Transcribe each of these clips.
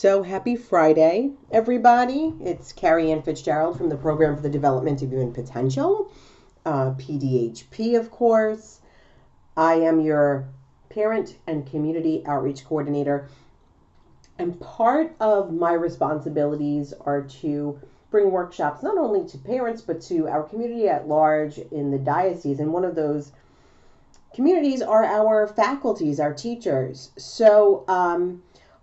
So happy Friday, everybody. It's Carrie Ann Fitzgerald from the Program for the Development of Human Potential, PDHP, of course. I am your Parent and Community Outreach Coordinator, and part of my responsibilities are to bring workshops not only to parents but to our community at large in the diocese. And one of those communities are our faculties, our teachers. So,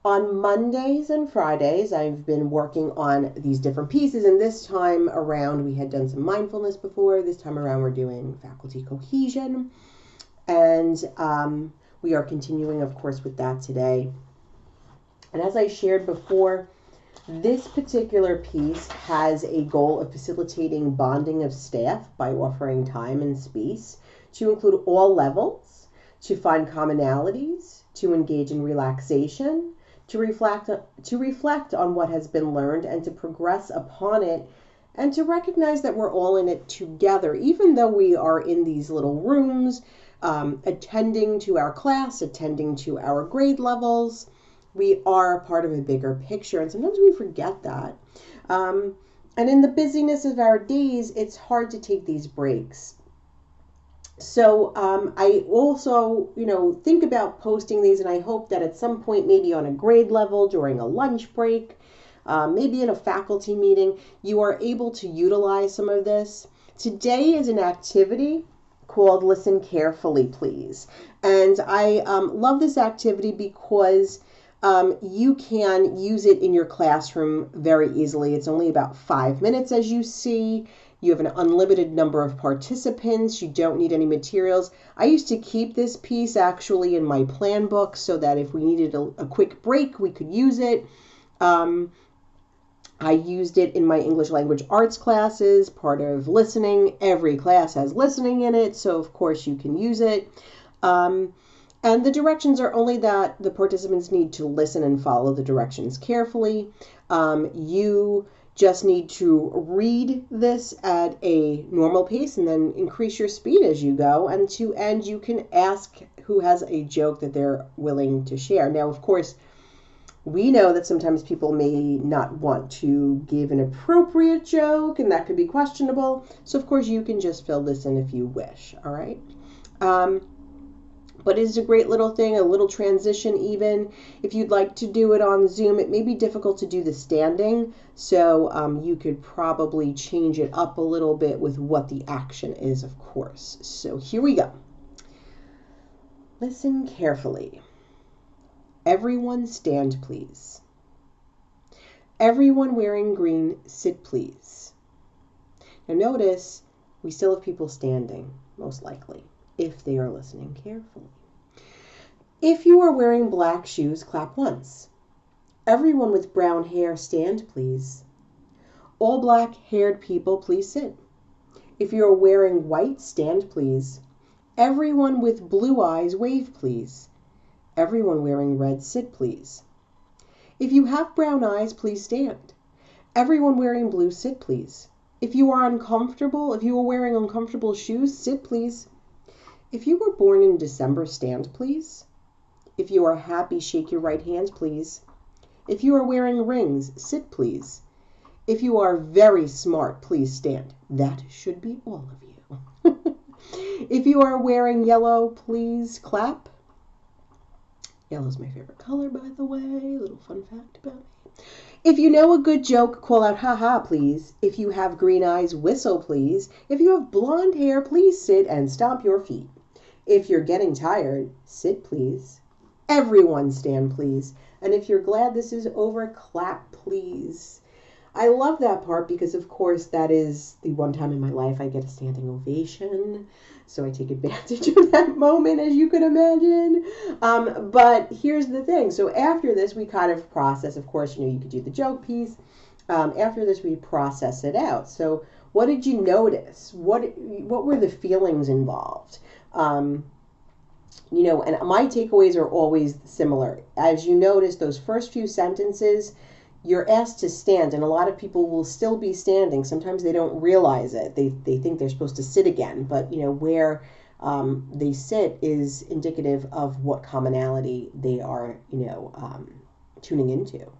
on Mondays and Fridays, I've been working on these different pieces, and this time around we had done some mindfulness before. This time around we're doing faculty cohesion, and we are continuing, of course, with that today. And as I shared before, this particular piece has a goal of facilitating bonding of staff by offering time and space to include all levels, to find commonalities, to engage in relaxation, to reflect on what has been learned and to progress upon it, and to recognize that we're all in it together, even though we are in these little rooms, attending to our class, attending to our grade levels. We are part of a bigger picture, and sometimes we forget that. And in the busyness of our days, it's hard to take these breaks. So I also, think about posting these, and I hope that at some point, maybe on a grade level, during a lunch break, maybe in a faculty meeting, you are able to utilize some of this. Today is an activity called Listen Carefully, Please. And I love this activity because you can use it in your classroom very easily. It's only about 5 minutes, as you see. You have an unlimited number of participants. You don't need any materials. I used to keep this piece actually in my plan book so that if we needed a quick break, we could use it. I used it in my English language arts classes, part of listening. Every class has listening in it, so of course you can use it. And the directions are only that the participants need to listen and follow the directions carefully. You just need to read this at a normal pace and then increase your speed as you go. And to end, you can ask who has a joke that they're willing to share. Now, of course, we know that sometimes people may not want to give an appropriate joke, and that could be questionable. So, of course, you can just fill this in if you wish, all right? But it's a great little thing, a little transition even. If you'd like to do it on Zoom, it may be difficult to do the standing, so you could probably change it up a little bit with what the action is, of course. So here we go. Listen carefully. Everyone stand, please. Everyone wearing green, sit, please. Now notice, we still have people standing, most likely, if they are listening carefully. If you are wearing black shoes, clap once. Everyone with brown hair, stand, please. All black-haired people, please sit. If you are wearing white, stand, please. Everyone with blue eyes, wave, please. Everyone wearing red, sit, please. If you have brown eyes, please stand. Everyone wearing blue, sit, please. If you are wearing uncomfortable shoes, sit, please. If you were born in December, stand, please. If you are happy, shake your right hand, please. If you are wearing rings, sit, please. If you are very smart, please stand. That should be all of you. If you are wearing yellow, please clap. Yellow's my favorite color, by the way. A little fun fact about me. If you know a good joke, call out ha-ha, please. If you have green eyes, whistle, please. If you have blonde hair, please sit and stomp your feet. If you're getting tired, sit, please. Everyone stand, please. And if you're glad this is over, clap, please. I love that part because, of course, that is the one time in my life I get a standing ovation. So I take advantage of that moment, as you could imagine. But here's the thing. So after this, we kind of process. Of course, you could do the joke piece. After this, we process it out. So what did you notice? What were the feelings involved? And my takeaways are always similar. As you notice, those first few sentences, you're asked to stand, and a lot of people will still be standing. Sometimes they don't realize it. They think they're supposed to sit again, but where they sit is indicative of what commonality they are tuning into.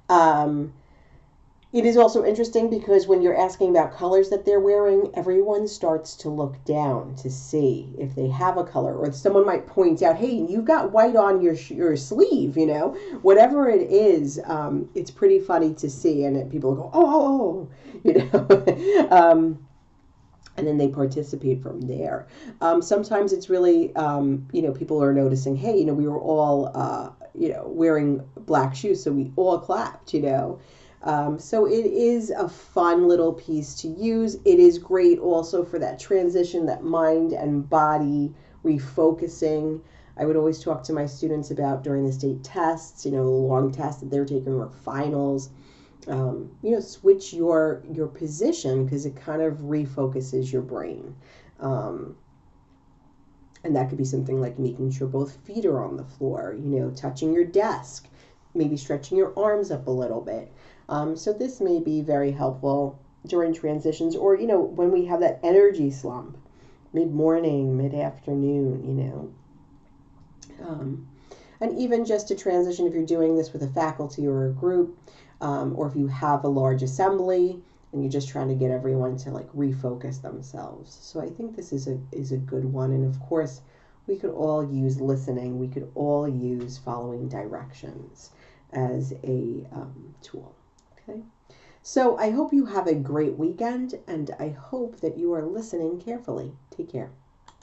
Um, it is also interesting because when you're asking about colors that they're wearing, everyone starts to look down to see if they have a color, or someone might point out, "Hey, you've got white on your sleeve," you know, whatever it is. It's pretty funny to see, and people go, "Oh, oh, oh," you know. And then they participate from there. Sometimes it's really, people are noticing, hey, we were all, wearing black shoes, so we all clapped, So it is a fun little piece to use. It is great also for that transition, that mind and body refocusing. I would always talk to my students about during the state tests, long tests that they're taking or finals. Switch your position because it kind of refocuses your brain. Um, and that could be something like making sure both feet are on the floor, touching your desk, maybe stretching your arms up a little bit. So this may be very helpful during transitions or, when we have that energy slump, mid-morning, mid-afternoon. And even just to transition, if you're doing this with a faculty or a group, or if you have a large assembly and you're just trying to get everyone to like refocus themselves. So I think this is a good one. And of course, we could all use listening. We could all use following directions as a tool. Okay. So I hope you have a great weekend, and I hope that you are listening carefully. Take care.